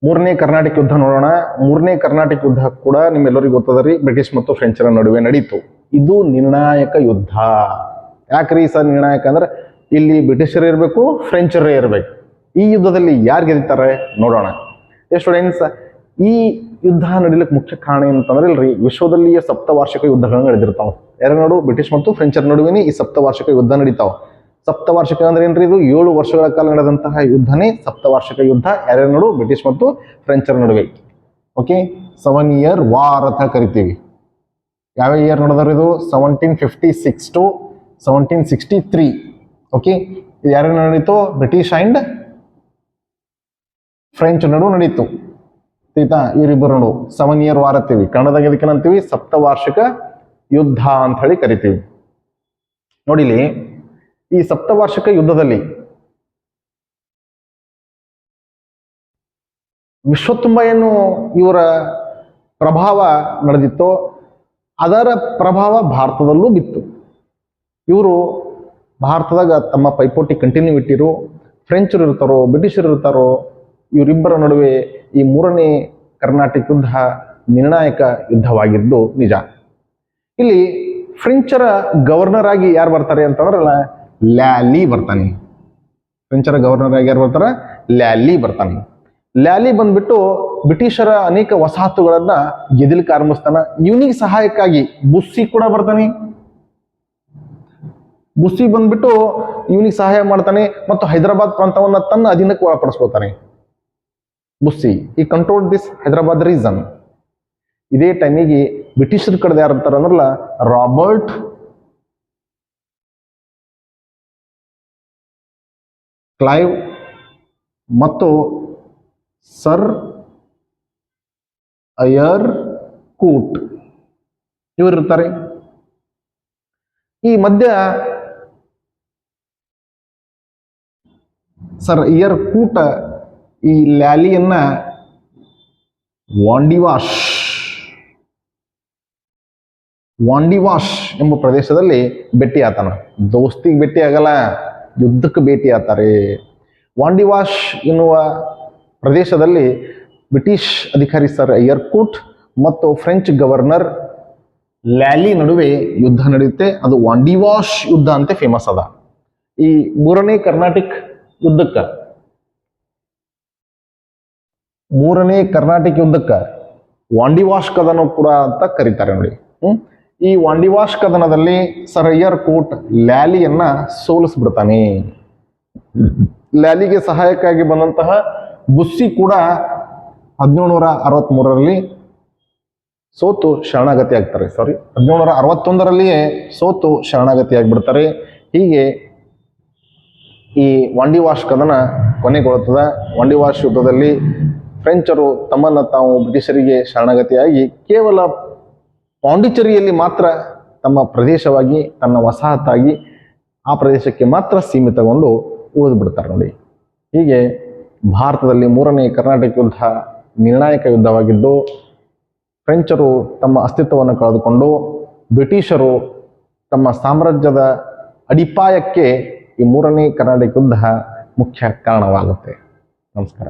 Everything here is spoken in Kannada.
ಮೂರನೇ ಕರ್ನಾಟಕ ಯುದ್ಧ ನೋಡೋಣ. ಮೂರನೇ ಕರ್ನಾಟಕ ಯುದ್ಧ ಕೂಡ ನಿಮ್ಮೆಲ್ಲರಿಗೂ ಗೊತ್ತದರಿ, ಬ್ರಿಟಿಷ್ ಮತ್ತು ಫ್ರೆಂಚರ ನಡುವೆ ನಡೀತು. ಇದು ನಿರ್ಣಾಯಕ ಯುದ್ಧ. ಯಾಕ್ರಿ ಸರ್ ನಿರ್ಣಾಯಕ ಅಂದ್ರೆ ಇಲ್ಲಿ ಬ್ರಿಟಿಷರೇ ಇರಬೇಕು, ಫ್ರೆಂಚರೇ ಇರಬೇಕು. ಈ ಯುದ್ಧದಲ್ಲಿ ಯಾರು ಗೆದ್ದಿದ್ದಾರೆ ನೋಡೋಣ. ಸ್ಟೂಡೆಂಟ್ಸ್, ಈ ಯುದ್ಧ ನಡೀಲಿಕ್ಕೆ ಮುಖ್ಯ ಕಾರಣ ಏನಂತಂದ್ರೆ ಇಲ್ರಿ, ವಿಶ್ವದಲ್ಲಿಯೇ ಸಪ್ತವಾರ್ಷಿಕ ಯುದ್ಧಗಳು ನಡೆದಿರ್ತಾವ. ಯಾರ ನಡು ಬ್ರಿಟಿಷ್ ಮತ್ತು ಫ್ರೆಂಚರ ನಡುವೆ ಈ ಸಪ್ತವಾರ್ಷಿಕ ಯುದ್ಧ ನಡೀತಾವ. ಸಪ್ತವಾರ್ಷಿಕ ಅಂದ್ರೆ ಏನ್ರಿ, ಇದು 7 ವರ್ಷಗಳ ಕಾಲ ನಡೆದಂತಹ ಯುದ್ಧನೇ ಸಪ್ತವಾರ್ಷಿಕ ಯುದ್ಧ. ಯಾರ್ಯಾರ ನಡು, ಬ್ರಿಟಿಷ್ ಮತ್ತು ಫ್ರೆಂಚರ ನಡುವೆ. ಓಕೆ, 7 ಇಯರ್ ವಾರ್ ಅಂತ ಕರಿತೀವಿ. ಯಾವ ಇಯರ್ ನಡೆದ್ರು ಇದು? 1756 to 1763. ಓಕೆ, ಇದು ಯಾರ್ಯಾರ ನಡೀತು? ಬ್ರಿಟಿಷ್ ಅಂಡ್ ಫ್ರೆಂಚ್ ನಡು ನಡೀತು. ಆಯ್ತಾ? ಇವರಿಬ್ಬರು ನಡು 7 ಇಯರ್ ವಾರ್ ಅಂತೀವಿ. ಕನ್ನಡದಾಗ ಇದಕ್ಕೇನಂತೀವಿ? ಸಪ್ತವಾರ್ಷಿಕ ಯುದ್ಧ ಅಂತ ಹೇಳಿ ಕರಿತೀವಿ. ನೋಡಿಲಿ, ಈ ಸಪ್ತವಾರ್ಷಿಕ ಯುದ್ಧದಲ್ಲಿ ವಿಶ್ವ ತುಂಬ ಏನು ಇವರ ಪ್ರಭಾವ ನಡೆದಿತ್ತೋ ಅದರ ಪ್ರಭಾವ ಭಾರತದಲ್ಲೂ ಬಿತ್ತು. ಇವರು ಭಾರತದಾಗ ತಮ್ಮ ಪೈಪೋಟಿ ಕಂಟಿನ್ಯೂ ಇಟ್ಟಿರು. ಫ್ರೆಂಚರು ಇರ್ತಾರೋ, ಬ್ರಿಟಿಷರು ಇರ್ತಾರೋ, ಇವರಿಬ್ಬರ ನಡುವೆ ಈ ಮೂರನೇ ಕರ್ನಾಟಕ ಯುದ್ಧ ನಿರ್ಣಾಯಕ ಯುದ್ಧವಾಗಿದ್ದು ನಿಜ. ಇಲ್ಲಿ ಫ್ರೆಂಚರ ಗವರ್ನರ್ ಆಗಿ ಯಾರು ಬರ್ತಾರೆ ಅಂತಂದ್ರಲ್ಲ, ಲ್ಯಾಲಿ ಬರ್ತಾನೆ. ಫ್ರೆಂಚರ ಗವರ್ನರ್ ಆಗಿ ಯಾರು ಬರ್ತಾರ? ಲ್ಯಾಲಿ ಬರ್ತಾನೆ. ಲ್ಯಾಲಿ ಬಂದ್ಬಿಟ್ಟು ಬ್ರಿಟಿಷರ ಅನೇಕ ವಸಾಹತುಗಳನ್ನ ಗೆದಲಿಕ್ಕೆ ಆರಂಭಿಸ್ತಾನ. ಇವನಿಗೆ ಸಹಾಯಕ್ಕಾಗಿ ಬುಸ್ಸಿ ಕೂಡ ಬರ್ತಾನೆ. ಬುಸ್ಸಿ ಬಂದ್ಬಿಟ್ಟು ಇವನಿಗೆ ಸಹಾಯ ಮಾಡ್ತಾನೆ ಮತ್ತು ಹೈದರಾಬಾದ್ ಪ್ರಾಂತವನ್ನ ತನ್ನ ಅಧೀನಕ್ಕೆ ಒಳಪಡಿಸ್ಕೊತಾನೆ. ಬುಸ್ಸಿ ಈ ಕಂಟ್ರೋಲ್ ದಿಸ್ ಹೈದರಾಬಾದ್ ರೀಸನ್. ಇದೇ ಟೈಮಿಗೆ ಬ್ರಿಟಿಷರ ಕಡೆ ಯಾರು ಇರ್ತಾರ ಅಂದ್ರಲ್ಲ, ರಾಬರ್ಟ್ ಕ್ಲೈವ್ ಮತ್ತು ಸರ್ ಅಯರ್ ಕೂಟ್ ಇವರು ಇರ್ತಾರೆ. ಈ ಮಧ್ಯ ಸರ್ ಅಯರ್ ಕೂಟ ಈ ಲ್ಯಾಲಿಯನ್ನ ವಾಂಡಿವಾಶ್ ಎಂಬ ಪ್ರದೇಶದಲ್ಲಿ ಭೇಟಿ ಆತನ. ದೋಸ್ತಿಗೆ ಭೇಟಿ ಆಗಲ್ಲ, ಯುದ್ಧಕ್ಕೆ ಭೇಟಿ ಆತಾರೆ. ವಾಂಡಿವಾಶ್ ಎನ್ನುವ ಪ್ರದೇಶದಲ್ಲಿ ಬ್ರಿಟಿಷ್ ಅಧಿಕಾರಿ ಸರ್ ಅಯರ್ಕೂಟ್ ಮತ್ತು ಫ್ರೆಂಚ್ ಗವರ್ನರ್ ಲ್ಯಾಲಿ ನಡುವೆ ಯುದ್ಧ ನಡೆಯುತ್ತೆ. ಅದು ವಾಂಡಿವಾಶ್ ಯುದ್ಧ ಅಂತ ಫೇಮಸ್ ಅದ. ಈ ಮೂರನೇ ಕರ್ನಾಟಕ ಯುದ್ಧಕ್ಕೆ ವಾಂಡಿವಾಶ್ ಕದನ ಕೂಡ ಅಂತ ಕರೀತಾರೆ ನೋಡಿ. ಈ ವಾಂಡಿವಾಶ್ ಕದನದಲ್ಲಿ ಸರ್ ಅಯರ್ಕೂಟ್ ಲ್ಯಾಲಿಯನ್ನ ಸೋಲಿಸ್ಬಿಡ್ತಾನೆ. ಲ್ಯಾಲಿಗೆ ಸಹಾಯಕ್ಕಾಗಿ ಬಂದಂತಹ ಬುಸ್ಸಿ ಕೂಡ 1763ರಲ್ಲಿ ಸೋತು ಶರಣಾಗತಿ ಆಗ್ತಾರೆ. 1761ರಲ್ಲಿಯೇ ಸೋತು ಶರಣಾಗತಿ ಆಗಿಬಿಡ್ತಾರೆ. ಹೀಗೆ ಈ ವಾಂಡಿವಾಶ್ ಕದನ ಕೊನೆಗೊಳ್ಳುತ್ತದೆ. ವಾಂಡಿವಾಶ್ ಯುದ್ಧದಲ್ಲಿ ಫ್ರೆಂಚರು ತಮ್ಮನ್ನು ತಾವು ಬ್ರಿಟಿಷರಿಗೆ ಶರಣಾಗತಿಯಾಗಿ ಕೇವಲ ಪಾಂಡಿಚೇರಿಯಲ್ಲಿ ಮಾತ್ರ ತಮ್ಮ ಪ್ರದೇಶವಾಗಿ, ತನ್ನ ವಸಾಹತಾಗಿ ಆ ಪ್ರದೇಶಕ್ಕೆ ಮಾತ್ರ ಸೀಮಿತಗೊಂಡು ಉಳಿದು ಬಿಡ್ತಾರೆ ನೋಡಿ. ಹೀಗೆ ಭಾರತದಲ್ಲಿ ಮೂರನೇ ಕರ್ನಾಟಕ ಯುದ್ಧ ನಿರ್ಣಾಯಕ ಯುದ್ಧವಾಗಿದ್ದು, ಫ್ರೆಂಚರು ತಮ್ಮ ಅಸ್ತಿತ್ವವನ್ನು ಕಳೆದುಕೊಂಡು ಬ್ರಿಟಿಷರು ತಮ್ಮ ಸಾಮ್ರಾಜ್ಯದ ಅಡಿಪಾಯಕ್ಕೆ ಈ ಮೂರನೇ ಕರ್ನಾಟಕ ಯುದ್ಧ ಮುಖ್ಯ ಕಾರಣವಾಗುತ್ತೆ. ನಮಸ್ಕಾರ.